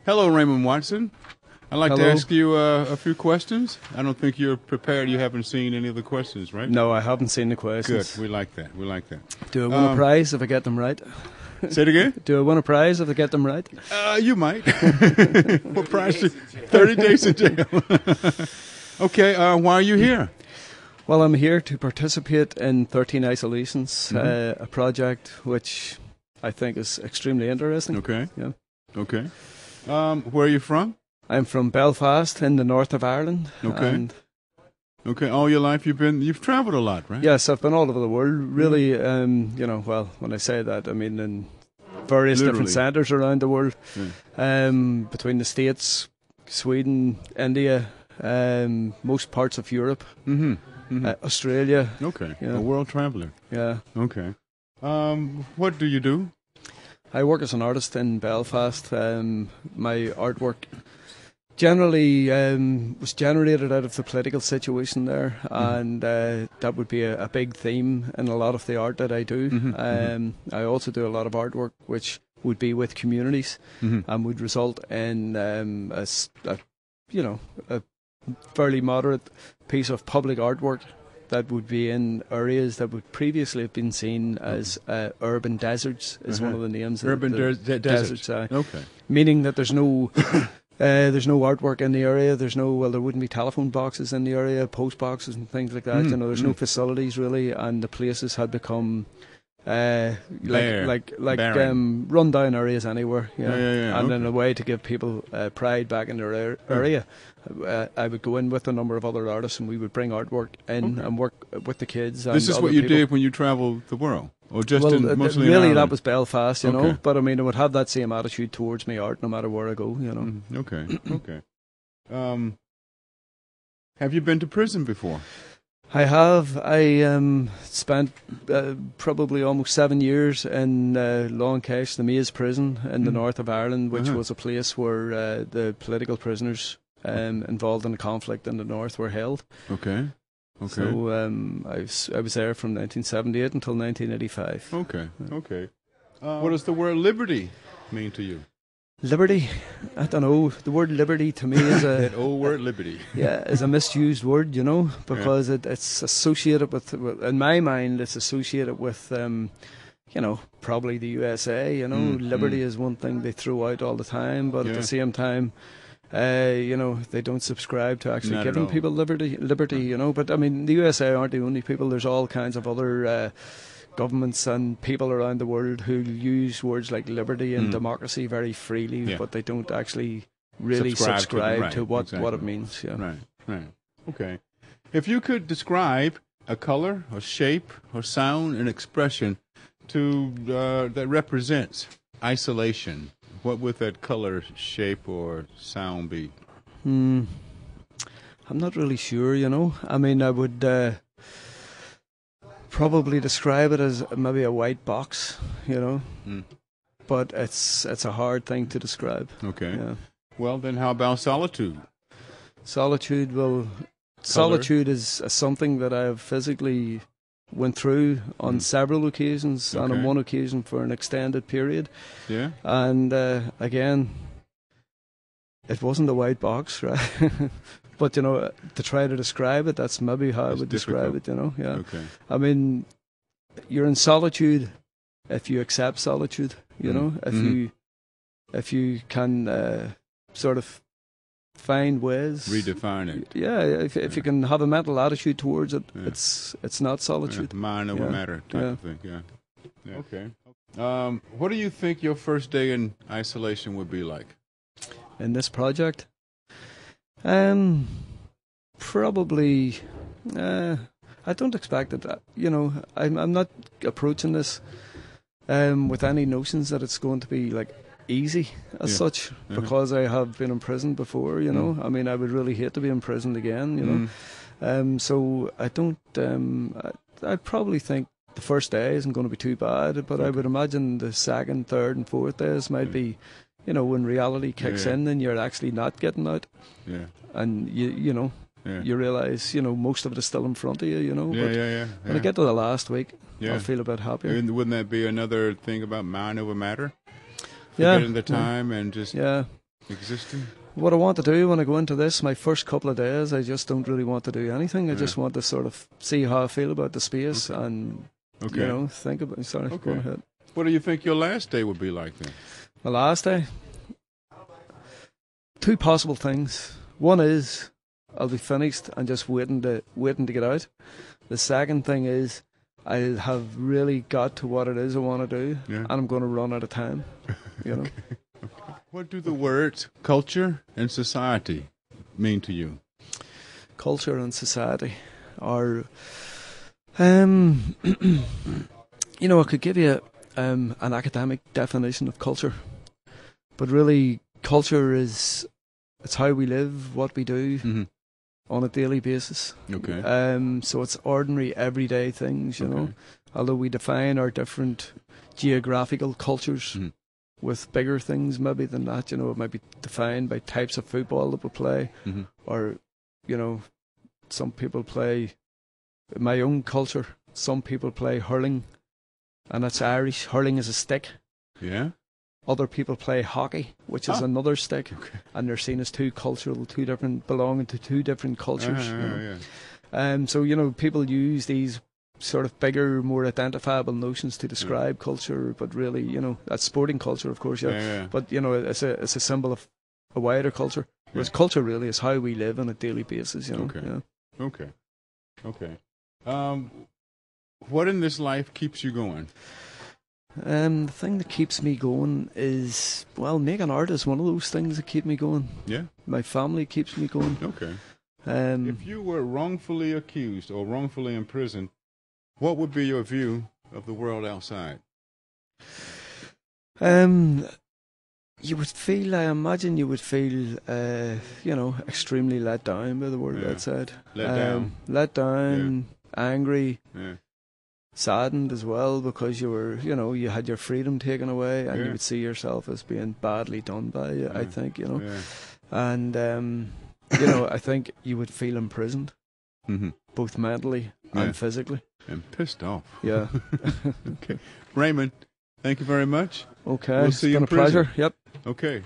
Hello, Raymond Watson. I'd like Hello. to ask you a few questions. I don't think you're prepared. You haven't seen any of the questions, right? No, I haven't seen the questions. Good. We like that. We like that. Do I win a prize if I get them right? Say it again? Do I win a prize if I get them right? You might. What price? 30 days in jail. Okay. Why are you here? Well, I'm here to participate in 13 Isolations, a project which I think is extremely interesting. Okay. Yeah. Okay. Where are you from? I'm from Belfast in the north of Ireland. Okay. And Okay. All your life you've traveled a lot, right? yes, I've been all over the world. Really, well, when I say that, I mean in various Literally. different centres around the world. Yeah. Between the States, Sweden, India, most parts of Europe, Australia. Okay. Yeah. A world traveler. Yeah. Okay. What do you do? I work as an artist in Belfast. My artwork generally was generated out of the political situation there, and that would be a big theme in a lot of the art that I do. I also do a lot of artwork which would be with communities and would result in a fairly moderate piece of public artwork that would be in areas that would previously have been seen as urban deserts, is one of the names. Urban deserts. Okay. Meaning that there's no artwork in the area. There wouldn't be telephone boxes in the area, post boxes and things like that. There's no facilities really, and the places had become run down areas anywhere. And in a way to give people pride back in their area, I would go in with a number of other artists, and we would bring artwork in and work with the kids. And This is what you did when you traveled the world, or just mostly in really Ireland? that was Belfast, you know. Okay. But I mean, I would have that same attitude towards my art no matter where I go, you know. Okay. Okay. Have you been to prison before? I have. I spent probably almost 7 years in Longcash, the Maze prison in the north of Ireland, which was a place where the political prisoners involved in the conflict in the north were held. Okay. Okay. So I was there from 1978 until 1985. Okay. Okay. What does the word liberty mean to you? Liberty, I don't know. The word liberty to me is That old word, liberty. is a misused word, you know, because it's associated with, in my mind, it's associated with, probably the USA. You know, liberty is one thing they throw out all the time, but at the same time, they don't subscribe to actually Not at giving all. people liberty. You know, but I mean, the USA aren't the only people. There's all kinds of other governments and people around the world who use words like liberty and democracy very freely, but they don't actually really subscribe to what it means. Yeah. Right, right. Okay. If you could describe a color, or shape, or sound, and expression that represents isolation, what would that color, shape, or sound be? I'm not really sure, you know. I mean, I would probably describe it as maybe a white box, you know. But it's a hard thing to describe. Okay. Yeah. Well, then how about solitude? Solitude is something that I have physically went through on several occasions, and on one occasion for an extended period. Yeah. And again, it wasn't a white box, right? But, you know, to try to describe it, that's maybe how I would describe it, you know. Yeah. Okay. I mean, you're in solitude if you accept solitude, you know, if you can sort of find ways. Redefine it. Yeah, if you can have a mental attitude towards it, it's not solitude. Mind over matter type of thing, yeah. Okay. What do you think your first day in isolation would be like? In this project? Probably, I don't expect it. You know, I'm not approaching this with any notions that it's going to be like easy as such, because I have been in prison before. You know, I mean, I would really hate to be in prison again. You know, so I don't. I probably think the first day isn't going to be too bad, but I would imagine the second, third, and fourth days might be, you know, when reality kicks in and you're actually not getting out. Yeah. And you know, you realise, you know, most of it is still in front of you, you know. When I get to the last week, I'll feel a bit happier. And wouldn't that be another thing about mind over matter? Forgetting the time and just existing? What I want to do when I go into this, my first couple of days, I just don't really want to do anything. I just want to sort of see how I feel about the space and, you know, think about it. Sorry, go ahead. What do you think your last day would be like then? My last day? Two possible things. One is I'll be finished and just waiting to get out. The second thing is I'll have really got to what it is I want to do, and I'm going to run out of time. You know. What do the words culture and society mean to you? Culture and society are, you know, I could give you an academic definition of culture, but really, culture is it's how we live, what we do on a daily basis. Okay. So it's ordinary, everyday things, you know. Although we define our different geographical cultures with bigger things maybe than that, you know, it might be defined by types of football that we play, or, you know, some people play, in my own culture, some people play hurling, and it's Irish. Hurling is a stick. Yeah. Other people play hockey, which is another stick, and they're seen as belonging to two different cultures. So, you know, people use these sort of bigger, more identifiable notions to describe culture, but really, you know, that's sporting culture, of course, but, you know, it's a symbol of a wider culture, whereas culture really is how we live on a daily basis, you know. What in this life keeps you going? The thing that keeps me going is, well, making art is one of those things that keep me going. Yeah. My family keeps me going. Okay. If you were wrongfully accused or wrongfully imprisoned, what would be your view of the world outside? You would feel, I imagine you would feel, you know, extremely let down by the world outside. Let down, angry, saddened as well, because you were, you know, you had your freedom taken away, and you would see yourself as being badly done by you, I think, you know. And, you know, I think you would feel imprisoned, both mentally and physically. And pissed off. Yeah. Okay. Raymond, thank you very much. Okay. We'll see it's you been in a prison. pleasure. Yep. Okay.